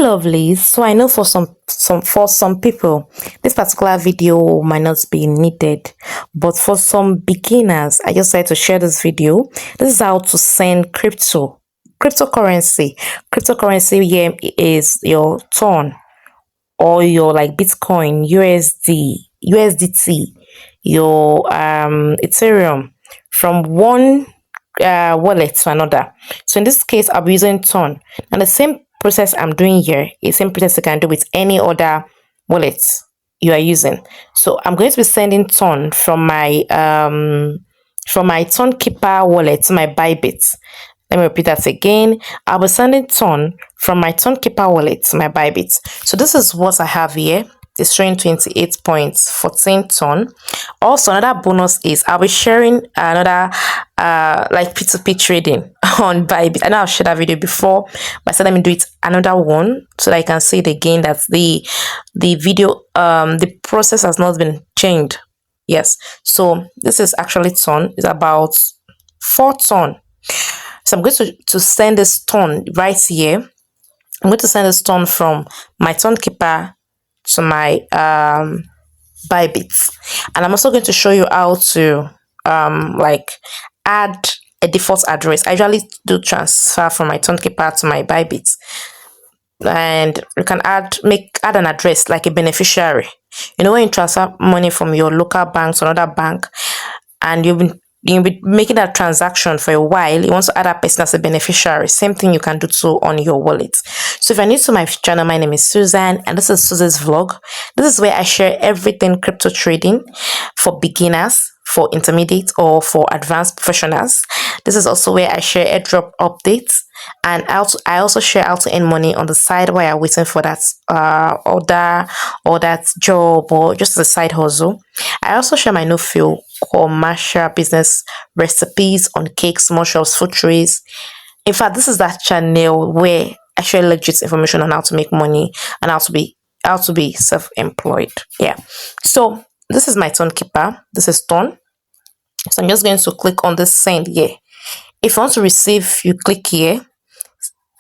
lovelies. So I know for some people this particular video might not be needed, but for some beginners I just like to share this video. This is how to send cryptocurrency here is your ton or your like Bitcoin, USDT, your Ethereum from one wallet to another. So in this case I'll be using ton, and the same process I'm doing here is same process you can do with any other wallet you are using. So I'm going to be sending ton from my ton keeper wallet to my Bybit. Let me repeat that again. I'll be sending ton from my ton keeper wallet to my Bybit. So this is what I have here. It's showing 28.14 ton. Also, another bonus is I'll be sharing another like P2P trading on Bybit. I know I've shared that video before, but I said let me do it another one so that I can see it again. That the video the process has not been changed. Yes. So this is actually ton. It's about 4 ton. So I'm going to send this ton right here. I'm going to send this ton from my ton keeper to my Bybit, and I'm also going to show you how to like add a default address. I usually do transfer from my ton keeper to my Bybit, and you can add an address like a beneficiary. You know, when you transfer money from your local bank to another bank and you've been making that transaction for a while, you want to add that person as a beneficiary. Same thing you can do too on your wallet. So if you're new to my channel, my name is Susan and this is Sussy's vlog. This is where I share everything crypto trading for beginners, for intermediate, or for advanced professionals. This is also where I share airdrop updates, and I also share how to earn money on the side while you're waiting for that order or that job or just a side hustle. I also share my no-feel commercial business recipes on cakes, mushrooms, food trays. In fact, this is that channel where I share legit information on how to make money and how to be self-employed. Yeah. So this is my ton keeper. This is ton. So I'm just going to click on this send here. If you want to receive, you click here.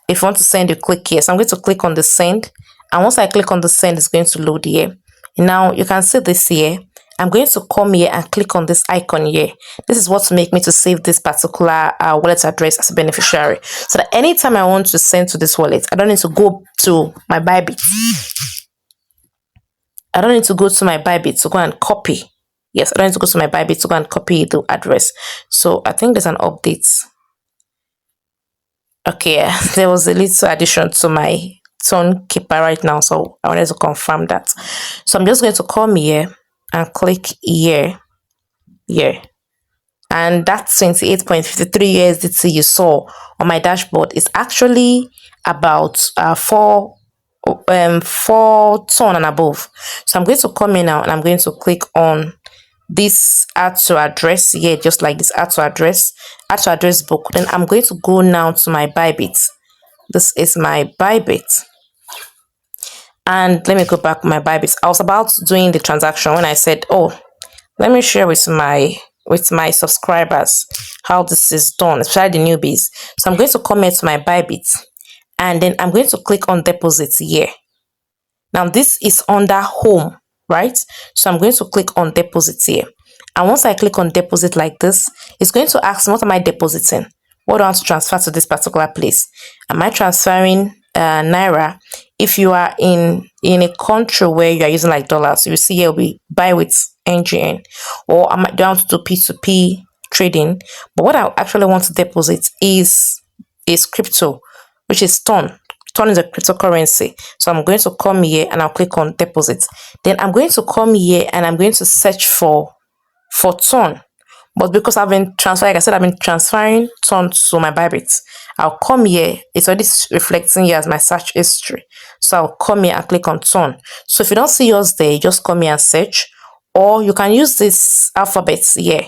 If you want to send, you click here. So I'm going to click on the send, and once I click on the send, it's going to load here. Now you can see this here. I'm going to come here and click on this icon here. This is what will make me to save this particular wallet address as a beneficiary, so that anytime I want to send to this wallet, I don't need to go to my Bybit. I don't need to go to my Bybit to go and copy. Yes, I don't need to go to my Bybit to go and copy the address. So I think there's an update. Okay, there was a little addition to my ton keeper right now, so I wanted to confirm that. So I'm just going to come here and click here, and that 28.53 USDT you saw on my dashboard is actually about 4 ton and above. So I'm going to come in now and I'm going to click on this add to address here, just like this add to address book. Then I'm going to go now to my Bybit. This is my Bybit, and let me go back to my Bybit. I was about doing the transaction when I said, oh, let me share with my subscribers how this is done, especially the newbies. So I'm going to come here to my Bybit, and then I'm going to click on deposit here. Now this is under home, right? So I'm going to click on deposit here, and once I click on deposit like this, it's going to ask me, what am I depositing? What do I want to transfer to this particular place? Am I transferring naira? If you are in a country where you are using like dollars, you will see here will be buy with NGN, or I might do want to do P2P trading. But what I actually want to deposit is crypto, which is ton. Ton is a cryptocurrency. So I'm going to come here and I'll click on deposit. Then I'm going to come here and I'm going to search for ton. But because I've been transferring, like I said, I've been transferring ton to my Bybit. I'll come here. It's already reflecting here as my search history. So I'll come here and click on ton. So if you don't see yours there, just come here and search. Or you can use this alphabet here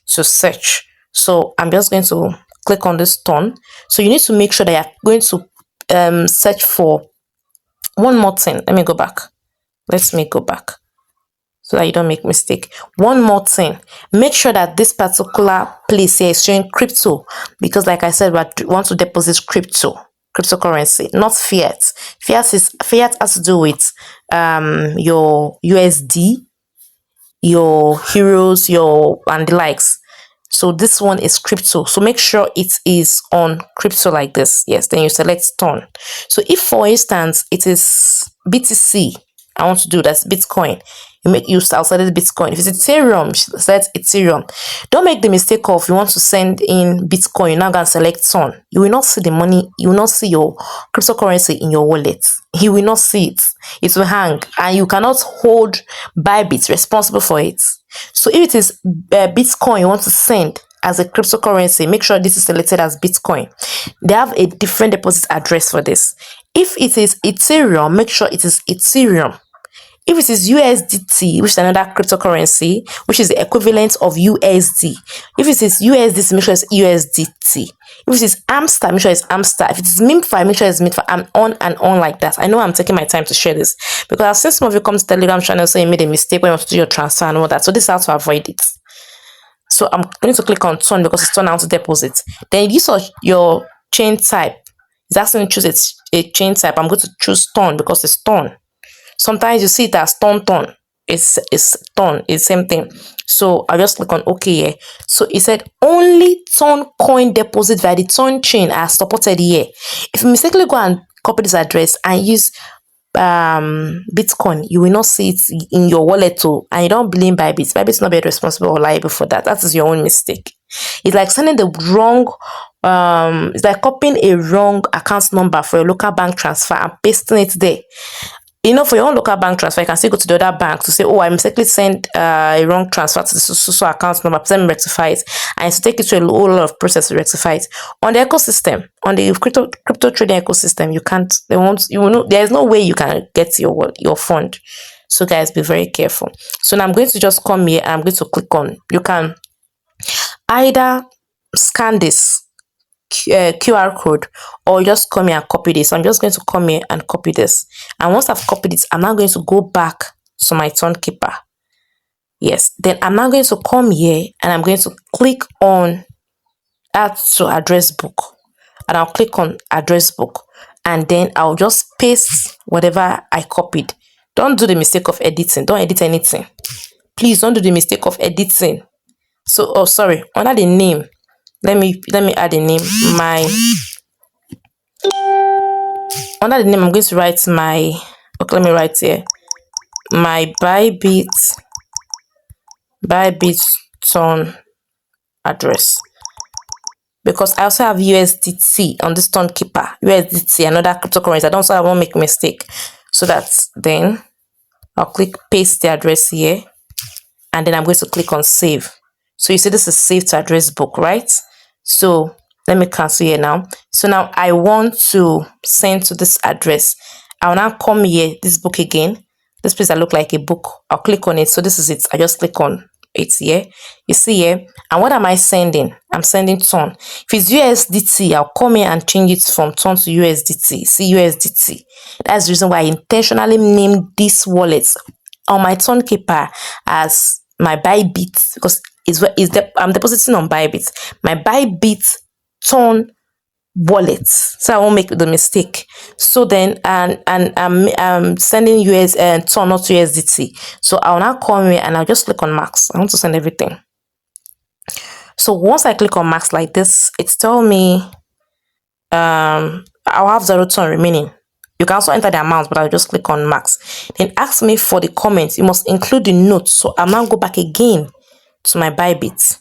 to search. So I'm just going to click on this ton. So you need to make sure that you're going to search for one more thing. Let me go back so that you don't make mistake. One more thing, make sure that this particular place here is showing crypto, because like I said, we want to deposit crypto. cryptocurrency, not fiat. Fiat has to do with your USD, your euros, your and the likes. So this one is crypto. So make sure it is on crypto like this. Yes, then you select ton. So if for instance it is BTC, I want to do that's Bitcoin. I'll select Bitcoin. If it's Ethereum, select Ethereum. Don't make the mistake of you want to send in Bitcoin, you're now gonna select ton. You will not see the money, you will not see your cryptocurrency in your wallet. You will not see it. It will hang, and you cannot hold Bybit responsible for it. So if it is Bitcoin you want to send as a cryptocurrency, make sure this is selected as Bitcoin. They have a different deposit address for this. If it is Ethereum, make sure it is Ethereum. If it is USDT, which is another cryptocurrency, which is the equivalent of USD. If it is USDT, make sure it's USDT. If it is Amstar, make sure it's Amstar. If it is MIMFI, make sure it's MIMFI. I'm on and on like that. I know I'm taking my time to share this because I've seen some of you come to Telegram channel saying you made a mistake when you want to do your transfer and all that. So this is how to avoid it. So I'm going to click on turn because it's turn out to deposit. Then use your chain type. It's asking me to choose a chain type. I'm going to choose turn because it's turn. Sometimes you see it as ton. It's ton, it's same thing. So I'll just click on OK here. So it said only ton coin deposit via the ton chain are supported here. If you mistakenly go and copy this address and use Bitcoin, you will not see it in your wallet too, and you don't blame Bybit. Bybit is not very responsible or liable for that. That is your own mistake. It's like sending the wrong it's like copying a wrong account number for a local bank transfer and pasting it there. You know, for your own local bank transfer, you can still go to the other bank to say, oh, I mistakenly sent a wrong transfer to the so account number, let me rectify it. And to take it to a whole lot of process to rectify it. On the ecosystem, on the crypto trading ecosystem, you can't, there is no way you can get your fund. So guys, be very careful. So now I'm going to just come here and I'm going to click on, you can either scan this QR code or just come here and copy this. So I'm just going to come here and copy this, and once I've copied it, I'm now going to go back to my turn keeper. Yes, then I'm now going to come here and I'm going to click on add to address book, and I'll click on address book, and then I'll just paste whatever I copied. Don't do the mistake of editing. Don't edit anything, please. Don't do the mistake of editing. So under the name, let me add a name. Under the name, I'm going to write let me write here my Bybit turn address, because I also have USDT on this turn keeper. USDT, another cryptocurrency. I won't make a mistake. So that's, then I'll click paste the address here, and then I'm going to click on save. So you see this is saved to address book, right? So let me cancel here now. So now I want to send to this address. I'll now come here, this book again. This place that look like a book. I'll click on it. So this is it. I just click on it here. You see here. And what am I sending? I'm sending ton. If it's USDT, I'll come here and change it from ton to USDT. See, USDT. That's the reason why I intentionally named this wallet on my turn keeper as my Bybit, because I'm depositing on Bybit. My Bybit turn wallet, so I won't make the mistake. So then and I'm sending US turn, not USDT. So I'll now come here and I'll just click on max. I want to send everything. So once I click on max like this, it's telling me I'll have 0 turn remaining. You can also enter the amount, but I'll just click on max. Then ask me for the comments. You must include the notes. So I'll now go back again to my Bybit.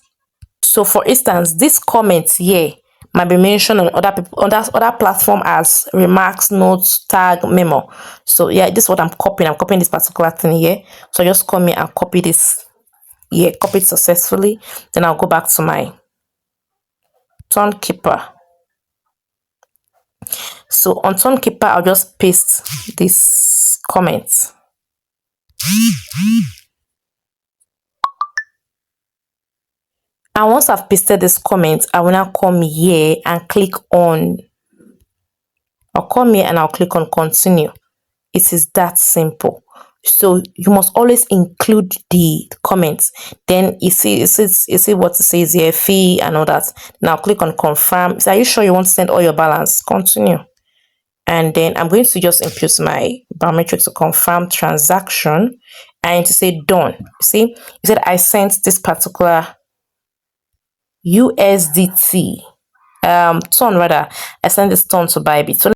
So for instance, this comment here might be mentioned on other platform as remarks, notes, tag, memo. So yeah, this is what I'm copying. I'm copying this particular thing here. So I just come here and copy this here, copy it successfully. Then I'll go back to my turn keeper. So on turn keeper, I'll just paste this comment. And once I've pasted this comment, I will now come here and click on, I'll come here and I'll click on continue. It is that simple. So you must always include the comments. Then you see what it says here, fee and all that. Now click on confirm. So are you sure you want to send all your balance? Continue. and then I'm going to just input my biometrics to confirm transaction and to say done. See, it said I sent this particular USDT ton rather. I sent this ton to Bybit. So